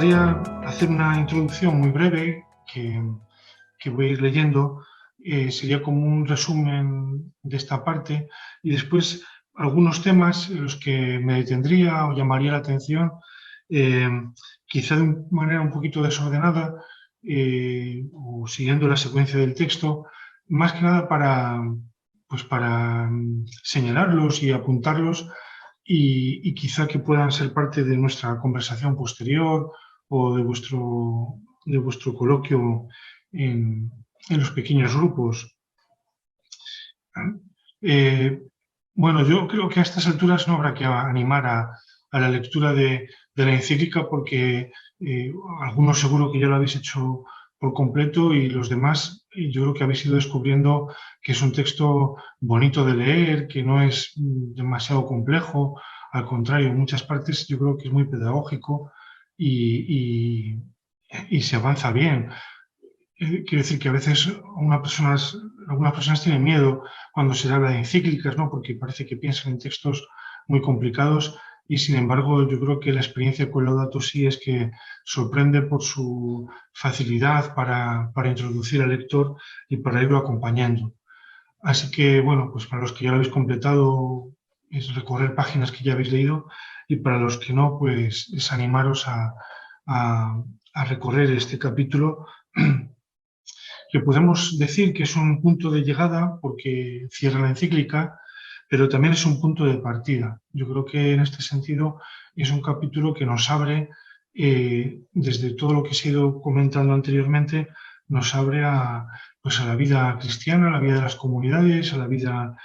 gustaría hacer una introducción muy breve que voy a ir leyendo. Sería como un resumen de esta parte y después algunos temas en los que me detendría o llamaría la atención, eh, quizá de una manera un poquito desordenada o siguiendo la secuencia del texto, más que nada para señalarlos y apuntarlos y quizá que puedan ser parte de nuestra conversación posterior o de vuestro coloquio en los pequeños grupos. Eh, bueno, yo creo que a estas alturas no habrá que animar a la lectura de la encíclica porque algunos seguro que ya lo habéis hecho por completo y los demás yo creo que habéis ido descubriendo que es un texto bonito de leer, que no es demasiado complejo, al contrario, en muchas partes yo creo que es muy pedagógico y, y se avanza bien. Quiero decir que a veces algunas personas tienen miedo cuando se habla de encíclicas, ¿no? Porque parece que piensan en textos muy complicados y sin embargo yo creo que la experiencia con Laudato Si es que sorprende por su facilidad para introducir al lector y para irlo acompañando. Así que, bueno, pues para los que ya lo habéis completado es recorrer páginas que ya habéis leído y para los que no, pues es animaros a, a recorrer este capítulo que podemos decir que es un punto de llegada porque cierra la encíclica, pero también es un punto de partida. Yo creo que en este sentido es un capítulo que nos abre, desde todo lo que se ha ido comentando anteriormente, nos abre pues a la vida cristiana, a la vida de las comunidades, a la vida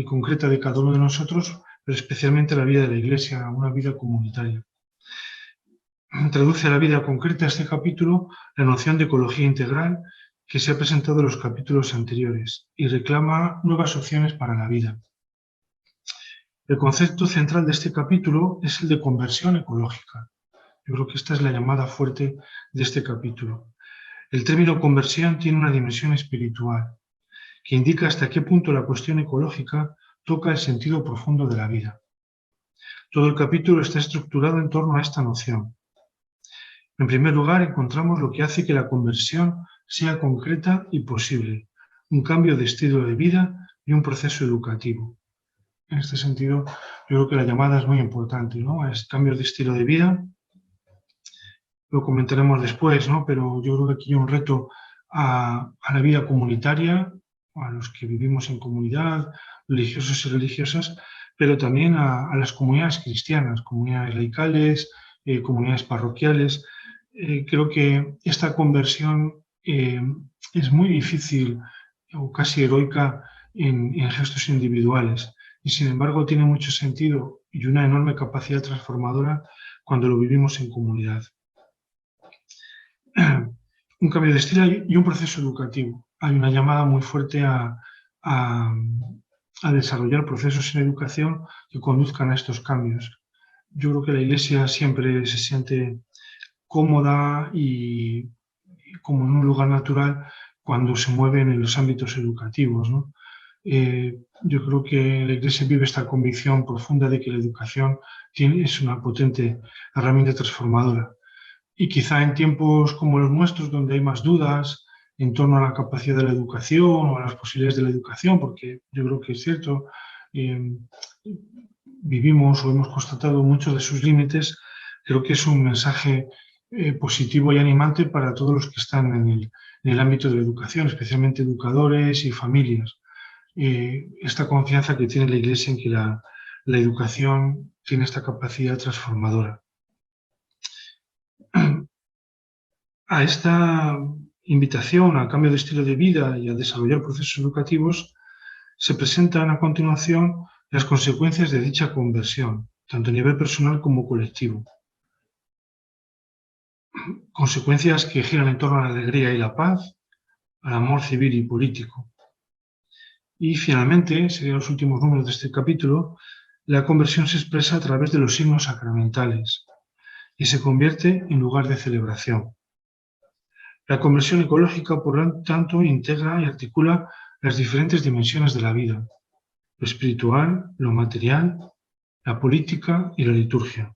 concreta de cada uno de nosotros, pero especialmente a la vida de la Iglesia, una vida comunitaria. Traduce a la vida concreta este capítulo la noción de ecología integral que se ha presentado en los capítulos anteriores y reclama nuevas opciones para la vida. El concepto central de este capítulo es el de conversión ecológica. Yo creo que esta es la llamada fuerte de este capítulo. El término conversión tiene una dimensión espiritual que indica hasta qué punto la cuestión ecológica toca el sentido profundo de la vida. Todo el capítulo está estructurado en torno a esta noción. En primer lugar, encontramos lo que hace que la conversión sea concreta y posible, un cambio de estilo de vida y un proceso educativo. En este sentido, yo creo que la llamada es muy importante, ¿no? Es cambios de estilo de vida, lo comentaremos después, ¿no? Pero yo creo que aquí hay un reto a la vida comunitaria, a los que vivimos en comunidad, religiosos y religiosas, pero también a las comunidades cristianas, comunidades laicales, comunidades parroquiales. Creo que esta conversión es muy difícil o casi heroica en gestos individuales y sin embargo tiene mucho sentido y una enorme capacidad transformadora cuando lo vivimos en comunidad. Un cambio de estilo y un proceso educativo. Hay una llamada muy fuerte a desarrollar procesos en educación que conduzcan a estos cambios. Yo creo que la Iglesia siempre se siente cómoda y como en un lugar natural cuando se mueven en los ámbitos educativos, ¿no? Yo creo que la Iglesia vive esta convicción profunda de que la educación es una potente herramienta transformadora. Y quizá en tiempos como los nuestros, donde hay más dudas en torno a la capacidad de la educación o a las posibilidades de la educación, porque yo creo que es cierto, eh, vivimos o hemos constatado muchos de sus límites, creo que es un mensaje positivo y animante para todos los que están en el ámbito de la educación, especialmente educadores y familias. Esta confianza que tiene la Iglesia en que la educación tiene esta capacidad transformadora. A esta invitación al cambio de estilo de vida y a desarrollar procesos educativos se presentan a continuación las consecuencias de dicha conversión, tanto a nivel personal como colectivo. Consecuencias que giran en torno a la alegría y la paz, al amor civil y político. Y finalmente, serían los últimos números de este capítulo, la conversión se expresa a través de los signos sacramentales y se convierte en lugar de celebración. La conversión ecológica, por lo tanto, integra y articula las diferentes dimensiones de la vida, lo espiritual, lo material, la política y la liturgia.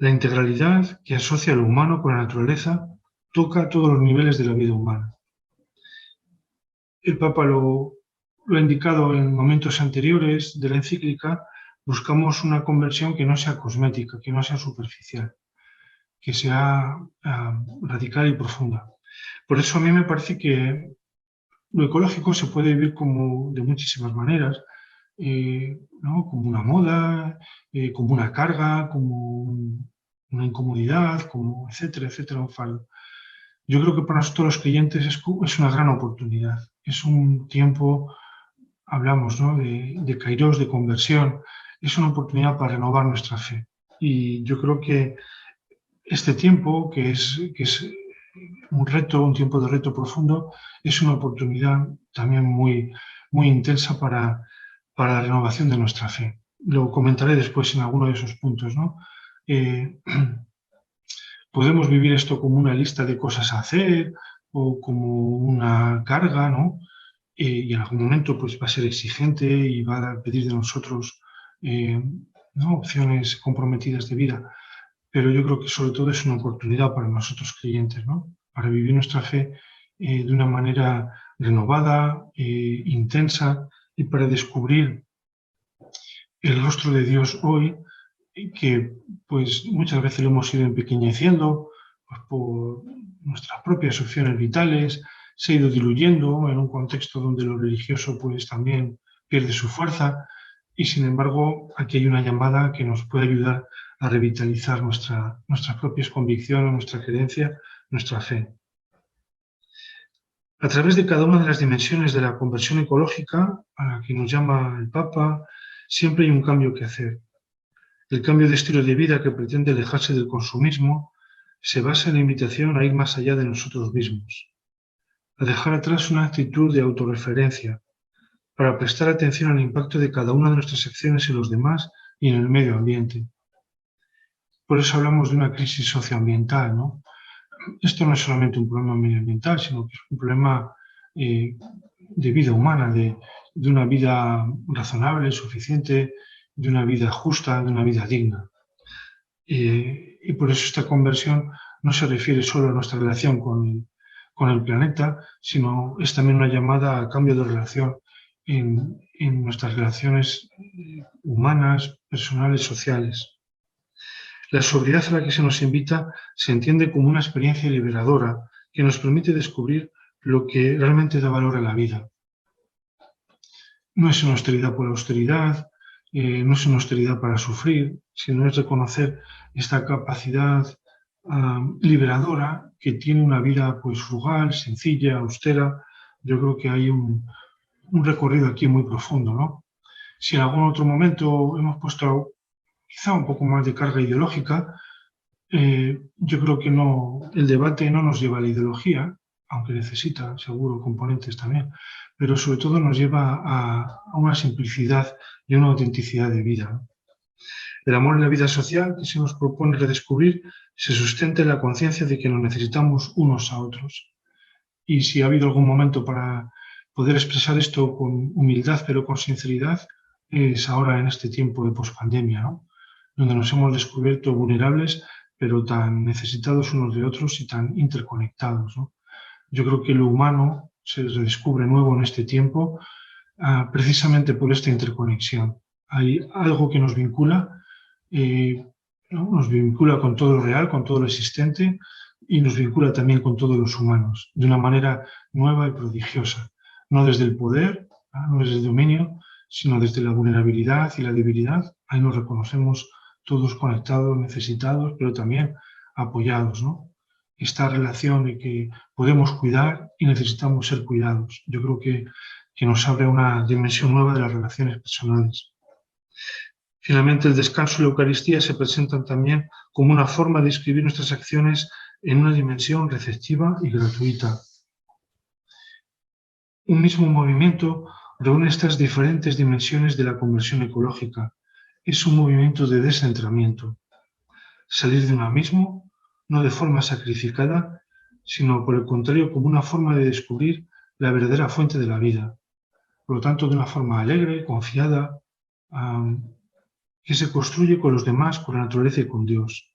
La integralidad que asocia lo humano con la naturaleza toca todos los niveles de la vida humana. El Papa lo ha indicado en momentos anteriores de la encíclica. Buscamos una conversión que no sea cosmética, que no sea superficial, que sea radical y profunda. Por eso a mí me parece que lo ecológico se puede vivir como de muchísimas maneras, ¿no? Como una moda, como una carga, como una incomodidad, como etcétera, etcétera, un fardo. Yo creo que para nosotros los creyentes es una gran oportunidad. Es un tiempo, hablamos, ¿no?, de kairos, de conversión. Es una oportunidad para renovar nuestra fe. Y yo creo que este tiempo, que es un reto, un tiempo de reto profundo, es una oportunidad también muy, muy intensa para la renovación de nuestra fe. Lo comentaré después en alguno de esos puntos, ¿no? Podemos vivir esto como una lista de cosas a hacer o como una carga, ¿no? Y en algún momento pues, va a ser exigente y va a pedir de nosotros ¿no?, opciones comprometidas de vida. Pero yo creo que sobre todo es una oportunidad para nosotros creyentes, ¿no?, para vivir nuestra fe de una manera renovada, intensa, y para descubrir el rostro de Dios hoy, que pues muchas veces lo hemos ido empequeñeciendo pues, por nuestras propias opciones vitales, se ha ido diluyendo en un contexto donde lo religioso pues también pierde su fuerza, y sin embargo aquí hay una llamada que nos puede ayudar a revitalizar nuestras propias convicciones, nuestra creencia, nuestra fe. A través de cada una de las dimensiones de la conversión ecológica a la que nos llama el Papa, siempre hay un cambio que hacer. El cambio de estilo de vida que pretende alejarse del consumismo se basa en la invitación a ir más allá de nosotros mismos, a dejar atrás una actitud de autorreferencia, para prestar atención al impacto de cada una de nuestras acciones en los demás y en el medio ambiente. Por eso hablamos de una crisis socioambiental, ¿no? Esto no es solamente un problema medioambiental, sino que es un problema de vida humana, de una vida razonable, suficiente, de una vida justa, de una vida digna. Y por eso esta conversión no se refiere solo a nuestra relación con el planeta, sino es también una llamada a cambio de relación en nuestras relaciones humanas, personales, sociales. La sobriedad a la que se nos invita se entiende como una experiencia liberadora que nos permite descubrir lo que realmente da valor a la vida. No es una austeridad por austeridad, no es una austeridad para sufrir, sino es reconocer esta capacidad liberadora que tiene una vida pues, frugal, sencilla, austera. Yo creo que hay un recorrido aquí muy profundo, ¿no? Si en algún otro momento hemos puesto quizá un poco más de carga ideológica, yo creo que el debate no nos lleva a la ideología, aunque necesita seguro componentes también, pero sobre todo nos lleva a una simplicidad y una autenticidad de vida, ¿no? El amor en la vida social que se nos propone redescubrir se sustenta en la conciencia de que nos necesitamos unos a otros. Y si ha habido algún momento para poder expresar esto con humildad pero con sinceridad, es ahora en este tiempo de pospandemia, ¿no?, donde nos hemos descubierto vulnerables pero tan necesitados unos de otros y tan interconectados, ¿no? Yo creo que lo humano se redescubre nuevo en este tiempo precisamente por esta interconexión. Hay algo que nos vincula, ¿no?, nos vincula con todo lo real, con todo lo existente, y nos vincula también con todos los humanos, de una manera nueva y prodigiosa, no desde el poder, no desde el dominio, sino desde la vulnerabilidad y la debilidad. Ahí nos reconocemos todos conectados, necesitados, pero también apoyados, ¿no? Esta relación de que podemos cuidar y necesitamos ser cuidados. Yo creo que nos abre una dimensión nueva de las relaciones personales. Finalmente, el descanso y la Eucaristía se presentan también como una forma de inscribir nuestras acciones en una dimensión receptiva y gratuita. Un mismo movimiento reúne estas diferentes dimensiones de la conversión ecológica. Es un movimiento de descentramiento. Salir de uno mismo, no de forma sacrificada, sino por el contrario como una forma de descubrir la verdadera fuente de la vida. Por lo tanto, de una forma alegre, confiada, que se construye con los demás, con la naturaleza y con Dios.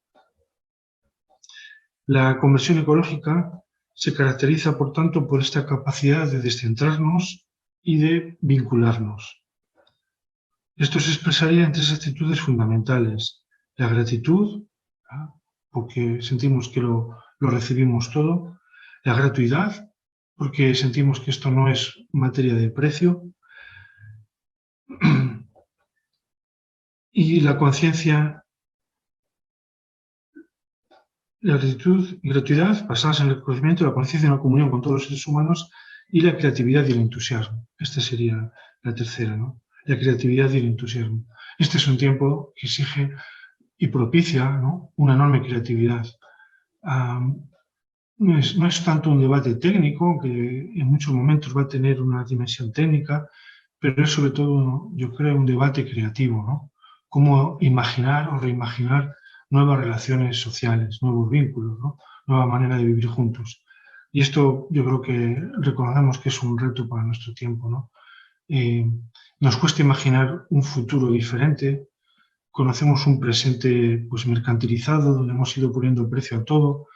La conversión ecológica se caracteriza, por tanto, por esta capacidad de descentrarnos y de vincularnos. Esto se expresaría en tres actitudes fundamentales. La gratitud, porque sentimos que lo recibimos todo. La gratuidad, porque sentimos que esto no es materia de precio. Y la conciencia, la gratitud y gratuidad basadas en el conocimiento, la conciencia y la comunión con todos los seres humanos, y la creatividad y el entusiasmo. Esta sería la tercera, ¿no? La creatividad y el entusiasmo. Este es un tiempo que exige y propicia, ¿no?, una enorme creatividad. No es tanto un debate técnico, que en muchos momentos va a tener una dimensión técnica, pero es sobre todo, yo creo, un debate creativo, ¿no? Cómo imaginar o reimaginar nuevas relaciones sociales, nuevos vínculos, ¿no? Nueva manera de vivir juntos. Y esto yo creo que reconocemos que es un reto para nuestro tiempo, ¿no? Nos cuesta imaginar un futuro diferente. Conocemos un presente pues mercantilizado, donde hemos ido poniendo precio a todo,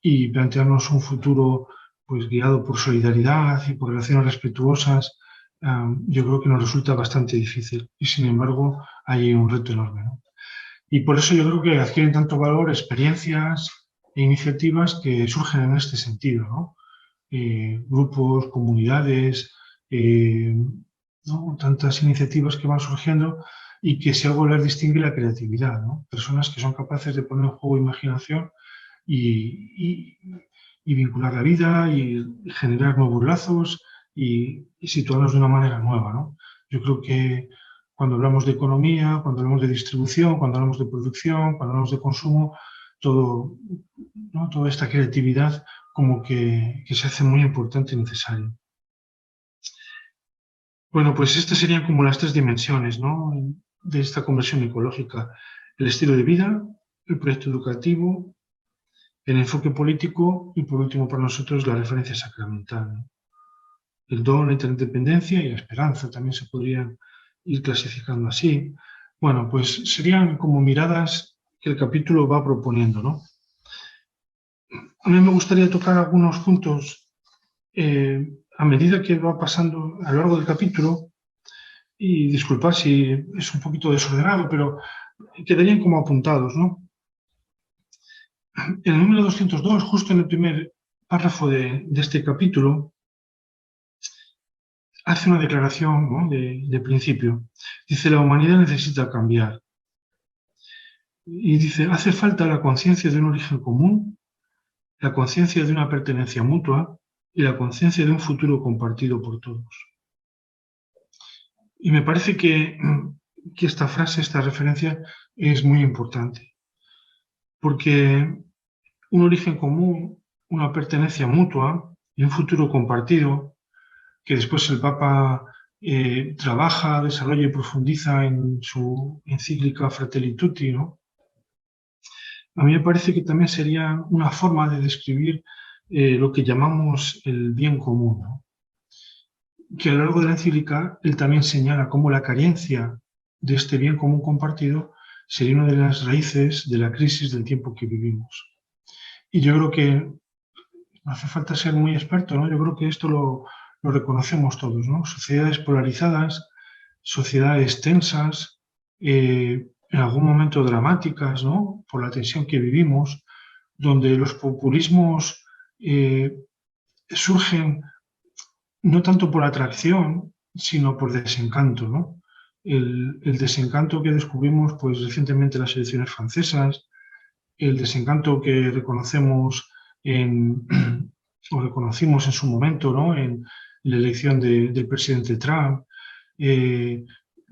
y plantearnos un futuro pues guiado por solidaridad y por relaciones respetuosas, yo creo que nos resulta bastante difícil, y sin embargo hay un reto enorme, ¿no? Y por eso yo creo que adquieren tanto valor experiencias e iniciativas que surgen en este sentido, ¿no? Grupos, comunidades, ¿no?, tantas iniciativas que van surgiendo, y que si algo les distingue, la creatividad, ¿no? Personas que son capaces de poner en juego imaginación y, y vincular la vida y generar nuevos lazos y situarnos de una manera nueva, ¿no? Yo creo que cuando hablamos de economía, cuando hablamos de distribución, cuando hablamos de producción, cuando hablamos de consumo, todo, ¿no?, toda esta creatividad como que se hace muy importante y necesaria. Bueno, pues estas serían como las tres dimensiones, ¿no?, de esta conversión ecológica: el estilo de vida, el proyecto educativo, el enfoque político y, por último, para nosotros, la referencia sacramental, ¿no? El don, la interdependencia y la esperanza también se podrían ir clasificando así. Bueno, pues serían como miradas que el capítulo va proponiendo, ¿no? A mí me gustaría tocar algunos puntos a medida que va pasando a lo largo del capítulo, y disculpad si es un poquito desordenado, pero quedarían como apuntados, ¿no? En el número 202, justo en el primer párrafo de este capítulo, hace una declaración, ¿no?, de principio. Dice: la humanidad necesita cambiar. Y dice: hace falta la conciencia de un origen común, la conciencia de una pertenencia mutua y la conciencia de un futuro compartido por todos. Y me parece que esta frase, esta referencia, es muy importante, porque un origen común, una pertenencia mutua y un futuro compartido, que después el Papa trabaja, desarrolla y profundiza en su encíclica Fratelli Tutti, ¿no? A mí me parece que también sería una forma de describir lo que llamamos el bien común, ¿no? Que a lo largo de la encíclica él también señala cómo la carencia de este bien común compartido sería una de las raíces de la crisis del tiempo que vivimos. Y yo creo que no hace falta ser muy experto, ¿no? Yo creo que esto lo reconocemos todos, ¿no? Sociedades polarizadas, sociedades tensas, en algún momento dramáticas, ¿no?, por la tensión que vivimos, donde los populismos surgen no tanto por atracción, sino por desencanto, ¿no? El desencanto que descubrimos pues recientemente en las elecciones francesas, el desencanto que reconocemos o reconocimos en su momento, ¿no?, en la elección del presidente Trump,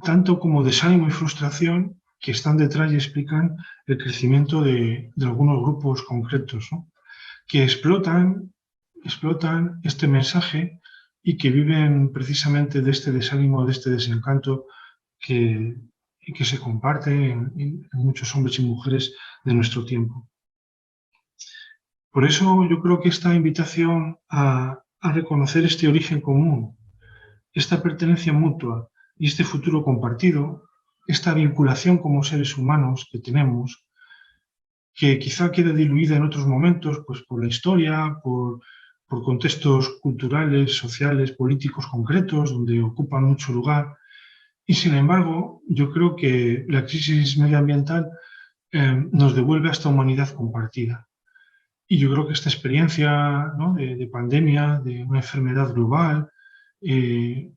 tanto como desánimo y frustración que están detrás y explican el crecimiento de algunos grupos concretos, ¿no?, que explotan este mensaje y que viven precisamente de este desánimo, de este desencanto que, que se comparte en muchos hombres y mujeres de nuestro tiempo. Por eso yo creo que esta invitación a reconocer este origen común, esta pertenencia mutua y este futuro compartido, esta vinculación como seres humanos que tenemos, que quizá queda diluida en otros momentos pues, por la historia, por contextos culturales, sociales, políticos concretos, donde ocupan mucho lugar. Y sin embargo, yo creo que la crisis medioambiental nos devuelve a esta humanidad compartida. Y yo creo que esta experiencia, ¿no?, de pandemia, de una enfermedad global, eh,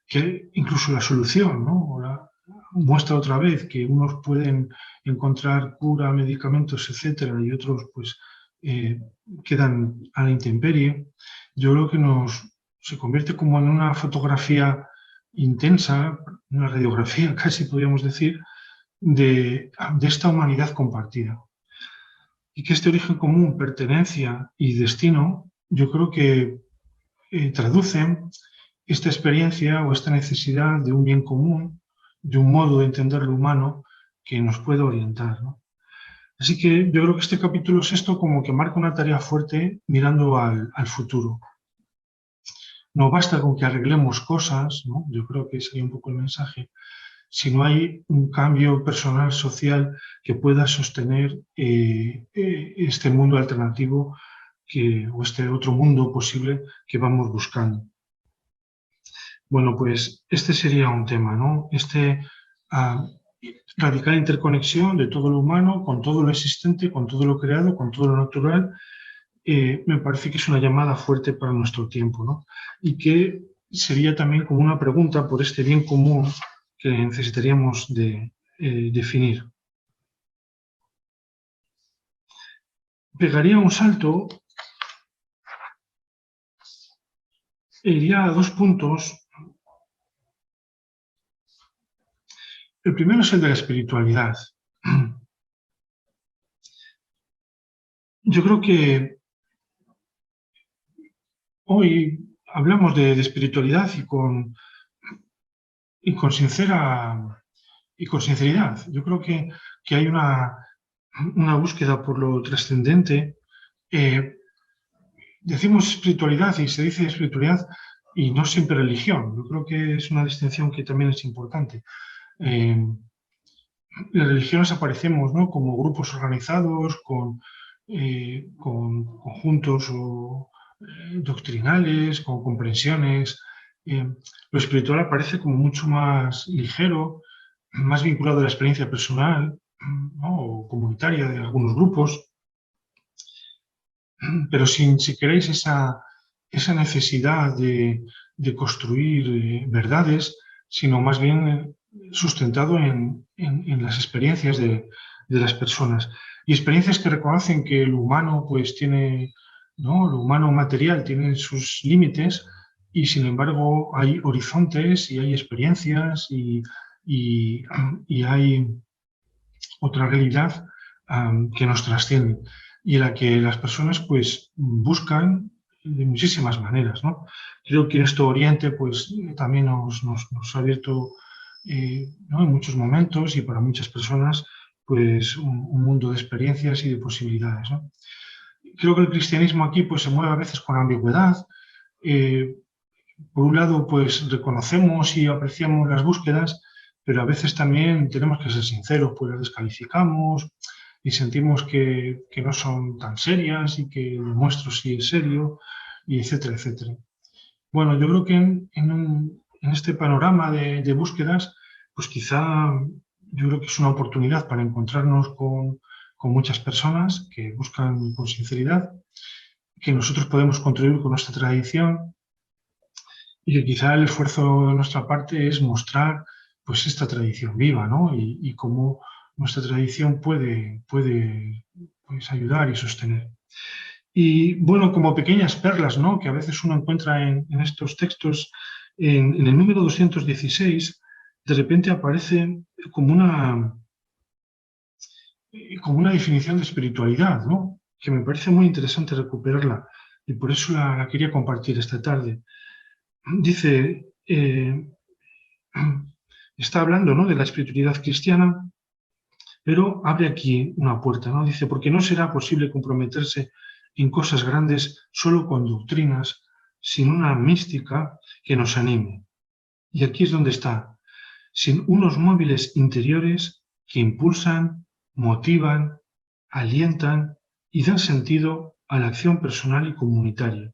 que incluso la solución, ¿no?, muestra otra vez que unos pueden encontrar cura, medicamentos, etcétera, y otros pues eh, quedan a la intemperie. Yo creo que se convierte como en una fotografía intensa, una radiografía casi podríamos decir, de esta humanidad compartida. Y que este origen común, pertenencia y destino, yo creo que traducen esta experiencia o esta necesidad de un bien común, de un modo de entender lo humano que nos puede orientar, ¿no? Así que yo creo que este capítulo sexto como que marca una tarea fuerte mirando al futuro. No basta con que arreglemos cosas, ¿no? Yo creo que sería un poco el mensaje, si no hay un cambio personal, social, que pueda sostener este mundo alternativo o este otro mundo posible que vamos buscando. Bueno, pues este sería un tema, ¿no? Radical interconexión de todo lo humano con todo lo existente, con todo lo creado, con todo lo natural, me parece que es una llamada fuerte para nuestro tiempo, ¿no? Y que sería también como una pregunta por este bien común que necesitaríamos de definir. Pegaría un salto e iría a 2 puntos. El primero es el de la espiritualidad. Yo creo que hoy hablamos de espiritualidad y con sinceridad. Yo creo que hay una búsqueda por lo trascendente. Decimos espiritualidad y se dice espiritualidad y no siempre religión. Yo creo que es una distinción que también es importante. Las religiones aparecemos, ¿no?, como grupos organizados, con conjuntos doctrinales, con comprensiones. Lo espiritual aparece como mucho más ligero, más vinculado a la experiencia personal, ¿no?, o comunitaria de algunos grupos, pero sin, si queréis, esa necesidad de construir verdades, sino más bien sustentado en las experiencias de las personas. Y experiencias que reconocen que lo humano pues tiene, ¿no?, lo humano material tiene sus límites y sin embargo hay horizontes y hay experiencias y hay otra realidad que nos trasciende y en la que las personas pues buscan de muchísimas maneras, ¿no? Creo que esto Oriente pues también nos ha abierto ¿no?, en muchos momentos y para muchas personas pues un mundo de experiencias y de posibilidades, ¿no? Creo que el cristianismo aquí pues se mueve a veces con ambigüedad. Por un lado pues reconocemos y apreciamos las búsquedas, pero a veces también tenemos que ser sinceros, pues las descalificamos y sentimos que no son tan serias y que lo nuestro sí es serio, y etcétera, etcétera. Bueno, yo creo que en este panorama de búsquedas, pues quizá yo creo que es una oportunidad para encontrarnos con muchas personas que buscan con sinceridad, que nosotros podemos contribuir con nuestra tradición y que quizá el esfuerzo de nuestra parte es mostrar pues esta tradición viva, ¿no? Y cómo nuestra tradición puede pues, ayudar y sostener. Y bueno, como pequeñas perlas, ¿no?, que a veces uno encuentra en estos textos, en el número 216, de repente aparece como una definición de espiritualidad, ¿no?, que me parece muy interesante recuperarla y por eso la quería compartir esta tarde. Dice, está hablando, ¿no?, de la espiritualidad cristiana, pero abre aquí una puerta, ¿no? Dice, porque no será posible comprometerse en cosas grandes solo con doctrinas, sin una mística que nos anime. Y aquí es donde está, sin unos móviles interiores que impulsan, motivan, alientan y dan sentido a la acción personal y comunitaria.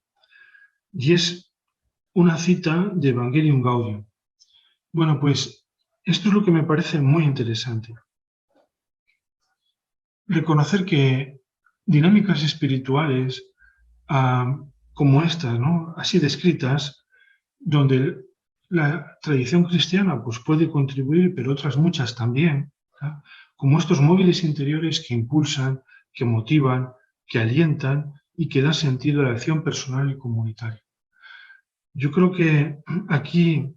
Y es una cita de Evangelium Gaudium. Bueno, pues esto es lo que me parece muy interesante. Reconocer que dinámicas espirituales como estas, ¿no?, así descritas, donde la tradición cristiana pues, puede contribuir, pero otras muchas también, ¿no?, como estos móviles interiores que impulsan, que motivan, que alientan y que dan sentido a la acción personal y comunitaria. Yo creo que aquí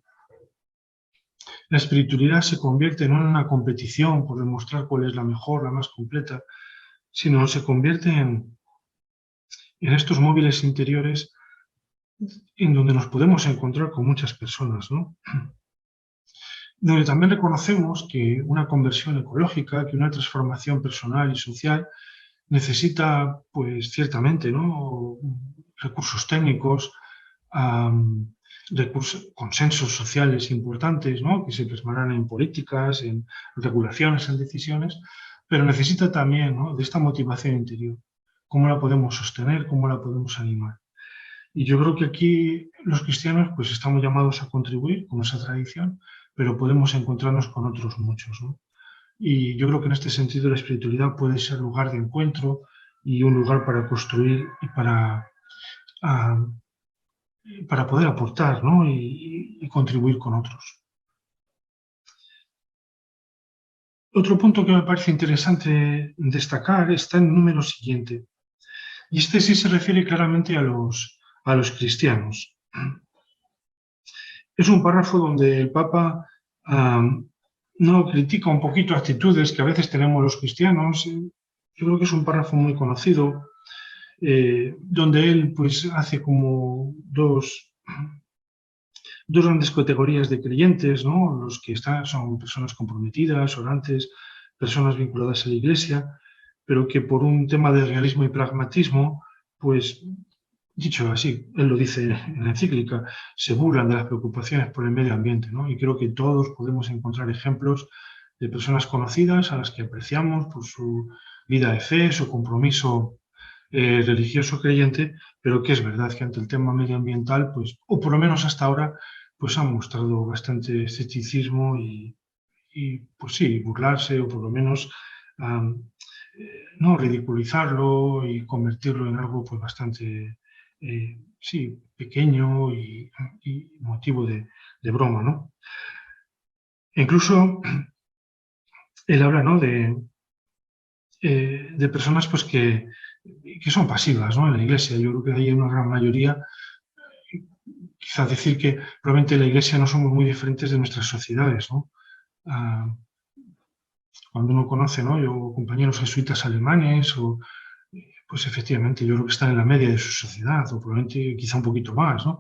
la espiritualidad se convierte no en una competición por demostrar cuál es la mejor, la más completa, sino se convierte en estos móviles interiores en donde nos podemos encontrar con muchas personas, ¿no? Donde también reconocemos que una conversión ecológica, que una transformación personal y social necesita, pues ciertamente, ¿no?, recursos técnicos, consensos sociales importantes, ¿no?, que se plasmarán en políticas, en regulaciones, en decisiones, pero necesita también, ¿no?, de esta motivación interior. ¿Cómo la podemos sostener? ¿Cómo la podemos animar? Y yo creo que aquí los cristianos pues estamos llamados a contribuir con esa tradición, pero podemos encontrarnos con otros muchos, ¿no? Y yo creo que en este sentido la espiritualidad puede ser lugar de encuentro y un lugar para construir y ah, para poder aportar, ¿no?, y contribuir con otros. Otro punto que me parece interesante destacar está en el número siguiente, y este sí se refiere claramente a los cristianos. Es un párrafo donde el Papa no critica un poquito actitudes que a veces tenemos los cristianos. Yo creo que es un párrafo muy conocido, donde él pues hace como dos grandes categorías de creyentes, ¿no? Los que son personas comprometidas, orantes, personas vinculadas a la Iglesia, pero que por un tema de realismo y pragmatismo, pues dicho así, él lo dice en la encíclica, se burlan de las preocupaciones por el medio ambiente, ¿no? Y creo que todos podemos encontrar ejemplos de personas conocidas a las que apreciamos por su vida de fe, su compromiso religioso creyente, pero que es verdad que ante el tema medioambiental, pues, o por lo menos hasta ahora, pues han mostrado bastante escepticismo pues sí, burlarse o por lo menos no ridiculizarlo y convertirlo en algo pues bastante sí, pequeño y motivo de broma, ¿no? E incluso él habla, ¿no?, de personas pues que son pasivas, ¿no?, en la Iglesia. Yo creo que hay una gran mayoría, quizás decir que probablemente en la Iglesia no somos muy diferentes de nuestras sociedades, ¿no? Ah, Cuando uno conoce, ¿no?, yo compañeros jesuitas alemanes, pues efectivamente yo creo que están en la media de su sociedad, o probablemente quizá un poquito más, ¿no?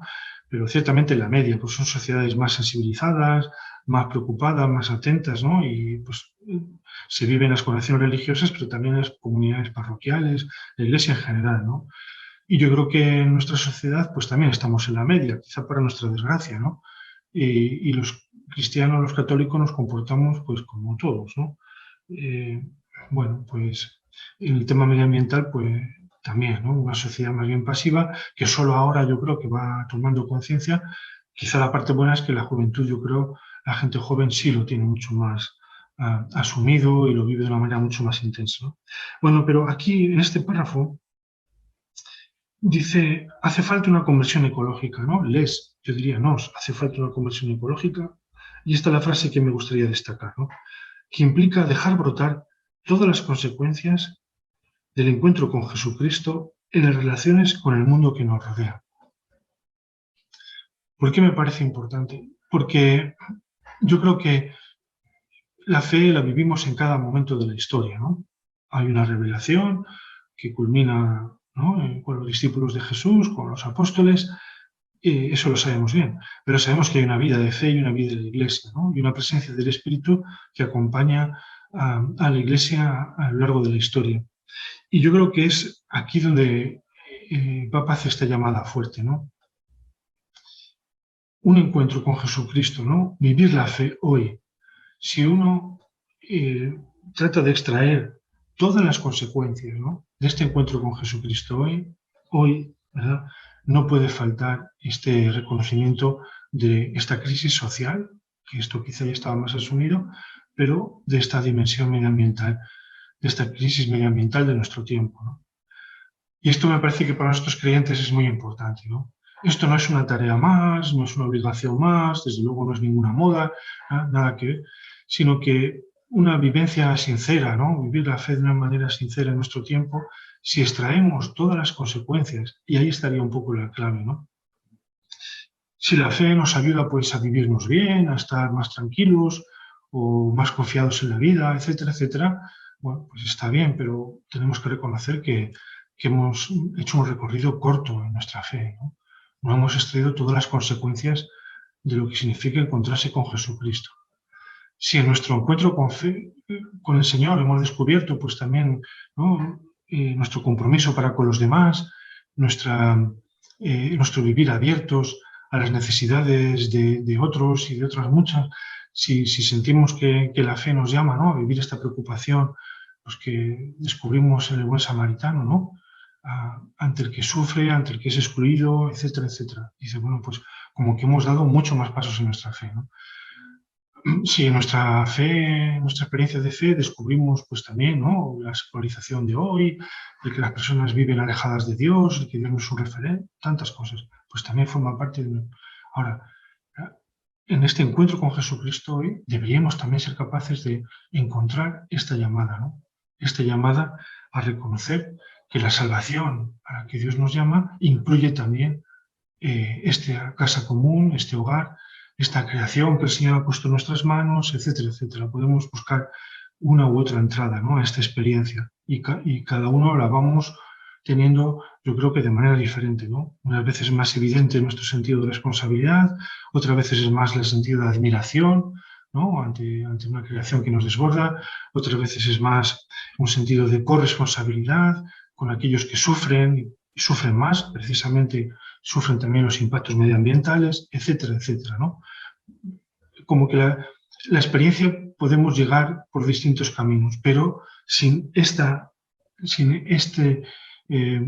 Pero ciertamente en la media, pues son sociedades más sensibilizadas, más preocupadas, más atentas, ¿no? Y pues se viven las conexiones religiosas, pero también las comunidades parroquiales, la iglesia en general, ¿no? Y yo creo que en nuestra sociedad, pues también estamos en la media, quizá para nuestra desgracia, ¿no? Y los cristianos, los católicos nos comportamos pues como todos, ¿no? Eh, bueno, pues en el tema medioambiental, pues también, ¿no?, una sociedad más bien pasiva, que solo ahora yo creo que va tomando conciencia. Quizá la parte buena es que la juventud, yo creo, la gente joven sí lo tiene mucho más asumido y lo vive de una manera mucho más intensa, ¿no? Bueno, pero aquí en este párrafo dice, hace falta una conversión ecológica, ¿no? Yo diría, hace falta una conversión ecológica. Y esta es la frase que me gustaría destacar, ¿no?, que implica dejar brotar todas las consecuencias del encuentro con Jesucristo en las relaciones con el mundo que nos rodea. ¿Por qué me parece importante? Porque yo creo que la fe la vivimos en cada momento de la historia, ¿no? Hay una revelación que culmina, ¿no?, con los discípulos de Jesús, con los apóstoles, eso lo sabemos bien, pero sabemos que hay una vida de fe y una vida de la Iglesia, ¿no?, y una presencia del Espíritu que acompaña a la Iglesia a lo largo de la historia. Y yo creo que es aquí donde Papa hace esta llamada fuerte, ¿no? Un encuentro con Jesucristo, ¿no? Vivir la fe hoy. Si uno trata de extraer todas las consecuencias, ¿no?, de este encuentro con Jesucristo hoy, ¿verdad?, no puede faltar este reconocimiento de esta crisis social, que esto quizá ya estaba más asumido, pero de esta dimensión medioambiental, de esta crisis medioambiental de nuestro tiempo, ¿no? Y esto me parece que para nosotros creyentes es muy importante, ¿no? Esto no es una tarea más, no es una obligación más, desde luego no es ninguna moda, nada que ver, sino que una vivencia sincera, ¿no?, vivir la fe de una manera sincera en nuestro tiempo, si extraemos todas las consecuencias, y ahí estaría un poco la clave, ¿no? Si la fe nos ayuda pues a vivirnos bien, a estar más tranquilos o más confiados en la vida, etcétera, etcétera, bueno, pues está bien, pero tenemos que reconocer que hemos hecho un recorrido corto en nuestra fe, ¿no? No hemos extraído todas las consecuencias de lo que significa encontrarse con Jesucristo. Si en nuestro encuentro con el Señor hemos descubierto pues también, ¿no?, nuestro compromiso para con los demás, nuestro vivir abiertos a las necesidades de otros y de otras muchas, si sentimos que la fe nos llama, ¿no?, a vivir esta preocupación, pues que descubrimos en el buen samaritano, ¿no?, ante el que sufre, ante el que es excluido, etcétera, etcétera. Dice, bueno, pues como que hemos dado mucho más pasos en nuestra fe, ¿no? Si en nuestra fe, en nuestra experiencia de fe, descubrimos pues también, ¿no?, la secularización de hoy, de que las personas viven alejadas de Dios, de que Dios no es un referente, tantas cosas, pues también forma parte de... Ahora, en este encuentro con Jesucristo hoy, deberíamos también ser capaces de encontrar esta llamada, ¿no?, esta llamada a reconocer que la salvación a la que Dios nos llama incluye también esta casa común, este hogar, esta creación que el Señor ha puesto en nuestras manos, etcétera, etcétera. Podemos buscar una u otra entrada, ¿no?, a esta experiencia y cada uno la vamos teniendo, yo creo que de manera diferente, ¿no? Unas veces es más evidente nuestro sentido de responsabilidad, otras veces es más el sentido de admiración, ¿no?, ante una creación que nos desborda, otras veces es más un sentido de corresponsabilidad con aquellos que sufren y sufren más, precisamente sufren también los impactos medioambientales, etcétera, etcétera, ¿no? Como que la experiencia podemos llegar por distintos caminos, pero eh,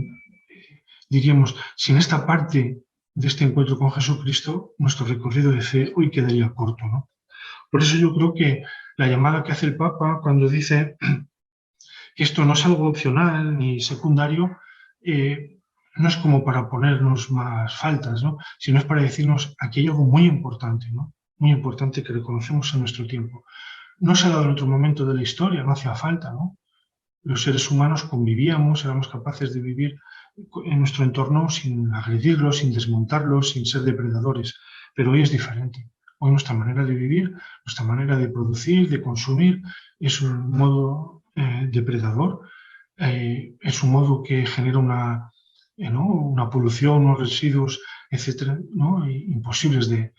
sin esta parte de este encuentro con Jesucristo, nuestro recorrido de fe hoy quedaría corto, ¿no? Por eso yo creo que la llamada que hace el Papa cuando dice que esto no es algo opcional ni secundario, no es como para ponernos más faltas, ¿no?, sino es para decirnos aquí hay algo muy importante, ¿no?, muy importante que reconocemos en nuestro tiempo. No se ha dado en otro momento de la historia, no hacía falta, ¿no? Los seres humanos convivíamos, éramos capaces de vivir en nuestro entorno sin agredirlos, sin desmontarlos, sin ser depredadores. Pero hoy es diferente. Hoy nuestra manera de vivir, nuestra manera de producir, de consumir, es un modo depredador, es un modo que genera ¿no?, una polución, unos residuos, etcétera, ¿no?, imposibles de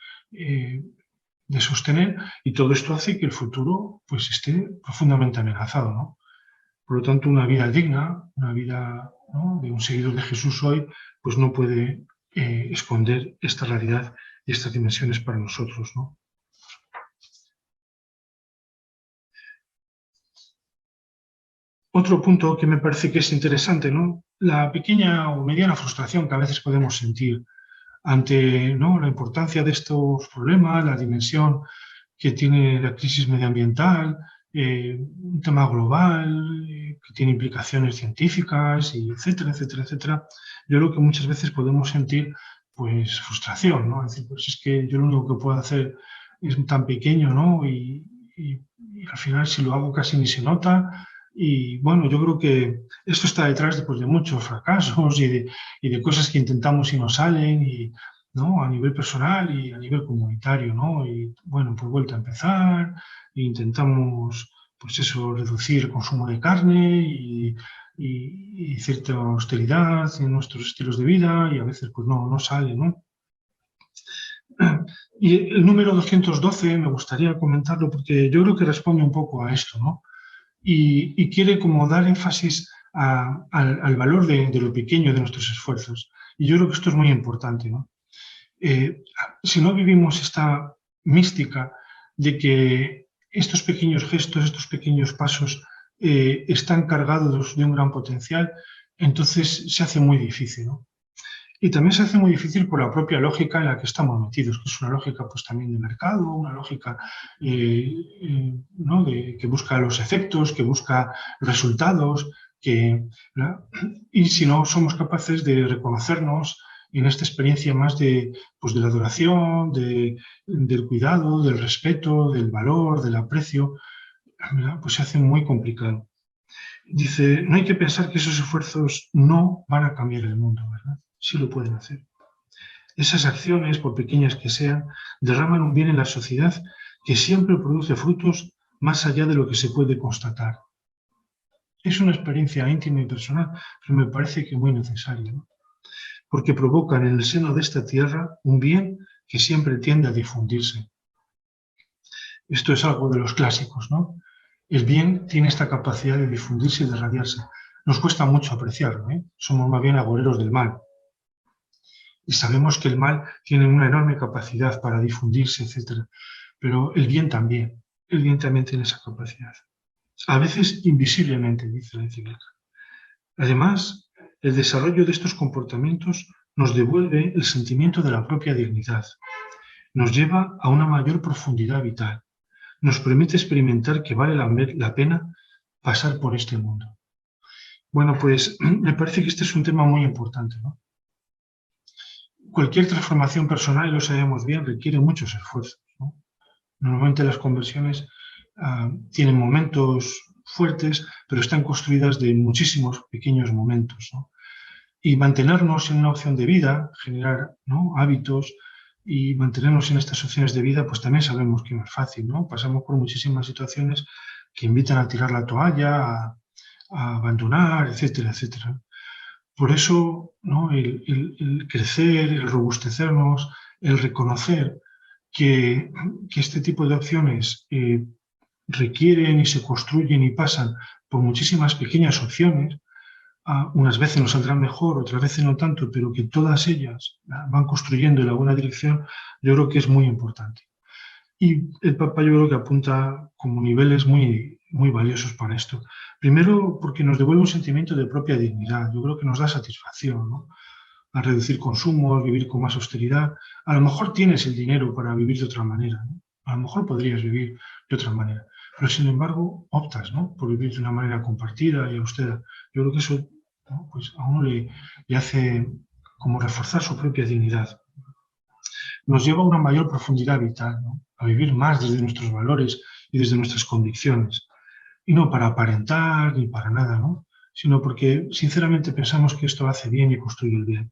sostener, y todo esto hace que el futuro pues esté profundamente amenazado, ¿no? Por lo tanto, una vida digna, una vida, ¿no?, de un seguidor de Jesús hoy, pues no puede esconder esta realidad y estas dimensiones para nosotros, ¿no? Otro punto que me parece que es interesante, ¿no?, la pequeña o mediana frustración que a veces podemos sentir ante, ¿no?, la importancia de estos problemas, la dimensión que tiene la crisis medioambiental, un tema global, que tiene implicaciones científicas, y etcétera, etcétera, etcétera. Yo creo que muchas veces podemos sentir pues frustración, ¿no? Es decir, pues es que yo lo único que puedo hacer es tan pequeño, ¿no? Y al final si lo hago casi ni se nota. Y bueno, yo creo que esto está detrás de muchos fracasos y de cosas que intentamos y no salen, ¿no?, a nivel personal y a nivel comunitario, ¿no? Y bueno, pues vuelta a empezar, e intentamos, pues eso, reducir el consumo de carne y cierta austeridad en nuestros estilos de vida, y a veces pues no sale, ¿no? Y el número 212 me gustaría comentarlo porque yo creo que responde un poco a esto, ¿no? Y quiere como dar énfasis al valor de lo pequeño de nuestros esfuerzos. Y yo creo que esto es muy importante, ¿no? Si no vivimos esta mística de que estos pequeños gestos, estos pequeños pasos están cargados de un gran potencial, entonces se hace muy difícil, ¿no? Y también se hace muy difícil por la propia lógica en la que estamos metidos, que es una lógica pues también de mercado, una lógica ¿no? Que busca los efectos, que busca resultados, ¿no? Y si no somos capaces de reconocernos en esta experiencia más pues de la adoración, del cuidado, del respeto, del valor, del aprecio, ¿verdad? Pues se hace muy complicado. Dice, no hay que pensar que esos esfuerzos no van a cambiar el mundo, ¿verdad? Sí lo pueden hacer. Esas acciones, por pequeñas que sean, derraman un bien en la sociedad que siempre produce frutos más allá de lo que se puede constatar. Es una experiencia íntima y personal, pero me parece que muy necesaria, ¿no? Porque provocan en el seno de esta tierra un bien que siempre tiende a difundirse. Esto es algo de los clásicos, ¿no? El bien tiene esta capacidad de difundirse y de radiarse. Nos cuesta mucho apreciarlo, ¿eh? Somos más bien agoreros del mal. Y sabemos que el mal tiene una enorme capacidad para difundirse, etc. Pero el bien también tiene esa capacidad. A veces invisiblemente, dice la encíclica. Además, el desarrollo de estos comportamientos nos devuelve el sentimiento de la propia dignidad, nos lleva a una mayor profundidad vital, nos permite experimentar que vale la pena pasar por este mundo. Bueno, pues me parece que este es un tema muy importante, ¿no? Cualquier transformación personal, y lo sabemos bien, requiere muchos esfuerzos, ¿no? Normalmente las conversiones tienen momentos fuertes, pero están construidas de muchísimos pequeños momentos, ¿no? Y mantenernos en una opción de vida, generar, ¿no?, hábitos y mantenernos en estas opciones de vida, pues también sabemos que no es fácil, ¿no? Pasamos por muchísimas situaciones que invitan a tirar la toalla, a abandonar, etcétera, etcétera. Por eso, ¿no?, el crecer, el robustecernos, el reconocer que este tipo de opciones requieren y se construyen y pasan por muchísimas pequeñas opciones, unas veces nos saldrán mejor, otras veces no tanto, pero que todas ellas van construyendo en la buena dirección, yo creo que es muy importante. Y el Papa yo creo que apunta como niveles muy, muy valiosos para esto. Primero, porque nos devuelve un sentimiento de propia dignidad. Yo creo que nos da satisfacción, ¿no? A reducir consumos, vivir con más austeridad. A lo mejor tienes el dinero para vivir de otra manera, ¿no? A lo mejor podrías vivir de otra manera, pero sin embargo optas, ¿no?, por vivir de una manera compartida y austera. Yo creo que eso, ¿no?, pues a uno le hace como reforzar su propia dignidad. Nos lleva a una mayor profundidad vital, ¿no?, a vivir más desde nuestros valores y desde nuestras convicciones. Y no para aparentar ni para nada, ¿no?, sino porque sinceramente pensamos que esto hace bien y construye el bien.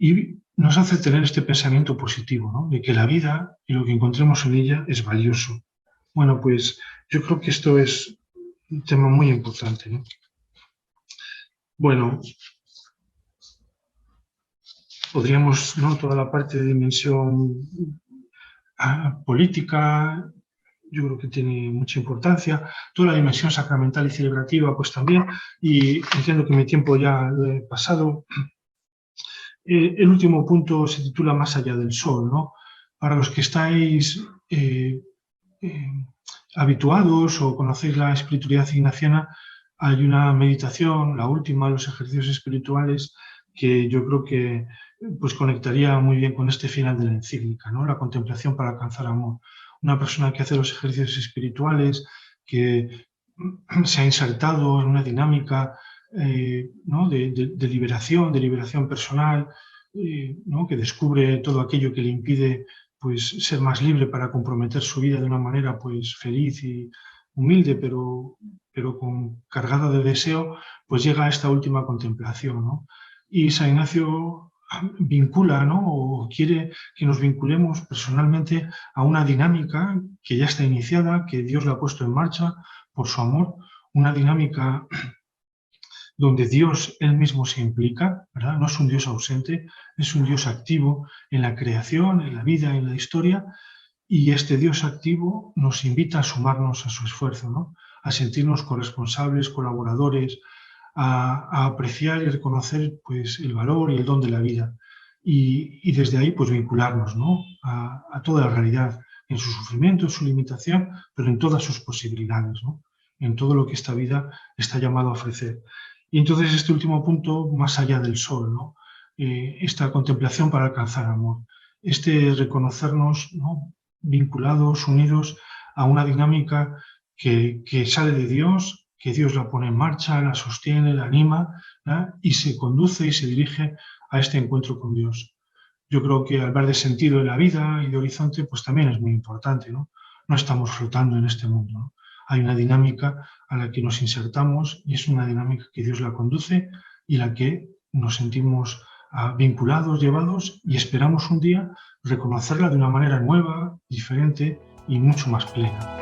Y nos hace tener este pensamiento positivo, ¿no?, de que la vida y lo que encontremos en ella es valioso. Bueno, pues yo creo que esto es un tema muy importante, ¿no? Bueno, podríamos, ¿no?, toda la parte de dimensión política, yo creo que tiene mucha importancia, toda la dimensión sacramental y celebrativa, pues también, y entiendo que mi tiempo ya lo he pasado. El último punto se titula Más allá del sol, ¿no? Para los que estáis eh, habituados o conocéis la espiritualidad ignaciana, hay una meditación, la última, los ejercicios espirituales, que yo creo que pues conectaría muy bien con este final de la encíclica, ¿no? La contemplación para alcanzar amor. Una persona que hace los ejercicios espirituales, que se ha insertado en una dinámica ¿no?, de liberación personal, ¿no?, que descubre todo aquello que le impide pues ser más libre para comprometer su vida de una manera pues feliz y humilde, pero cargada de deseo, pues llega a esta última contemplación, ¿no? Y San Ignacio vincula, ¿no?, o quiere que nos vinculemos personalmente a una dinámica que ya está iniciada, que Dios la ha puesto en marcha por su amor, una dinámica donde Dios él mismo se implica, ¿verdad? No es un Dios ausente, es un Dios activo en la creación, en la vida, en la historia, y este Dios activo nos invita a sumarnos a su esfuerzo, ¿no?, a sentirnos corresponsables, colaboradores, a apreciar y reconocer pues, el valor y el don de la vida. Y desde ahí pues vincularnos, ¿no?, a toda la realidad, en su sufrimiento, en su limitación, pero en todas sus posibilidades, ¿no? en todo lo que esta vida está llamado a ofrecer. Y entonces este último punto, más allá del sol, ¿no? Esta contemplación para alcanzar amor, este reconocernos, ¿no?, vinculados, unidos a una dinámica que sale de Dios, que Dios la pone en marcha, la sostiene, la anima, ¿no?, y se conduce y se dirige a este encuentro con Dios. Yo creo que hablar de sentido de la vida y de horizonte, pues también es muy importante, ¿no? No estamos flotando en este mundo, ¿no? Hay una dinámica a la que nos insertamos y es una dinámica que Dios la conduce y la que nos sentimos vinculados, llevados, y esperamos un día reconocerla de una manera nueva, diferente y mucho más plena.